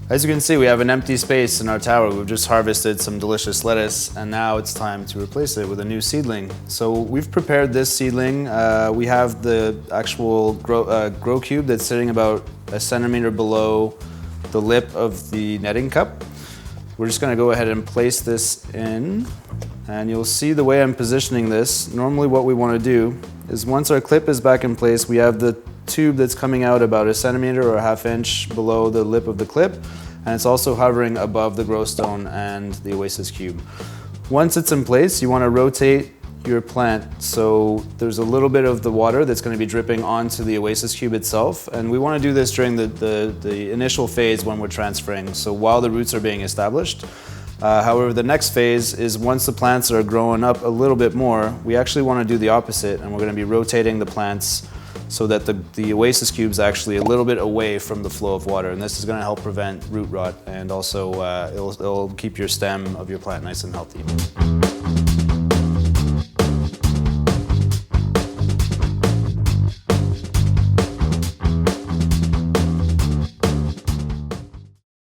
As you can see, we have an empty space in our tower. We've just harvested some delicious lettuce, and now it's time to replace it with a new seedling. So we've prepared this seedling. We have the actual grow cube that's sitting about a centimeter below the lip of the netting cup. We're just gonna go ahead and place this in, and you'll see the way I'm positioning this. Normally what we wanna do is once our clip is back in place, we have the tube that's coming out about a centimeter or a half inch below the lip of the clip, and it's also hovering above the Growstone and the Oasis Cube. Once it's in place, you want to rotate your plant so there's a little bit of the water that's going to be dripping onto the Oasis Cube itself, and we want to do this during the initial phase when we're transferring, so while the roots are being established. However, the next phase is once the plants are growing up a little bit more, we actually want to do the opposite, and we're going to be rotating the plants so that the Oasis Cube is actually a little bit away from the flow of water, and this is going to help prevent root rot, and also it'll keep your stem of your plant nice and healthy.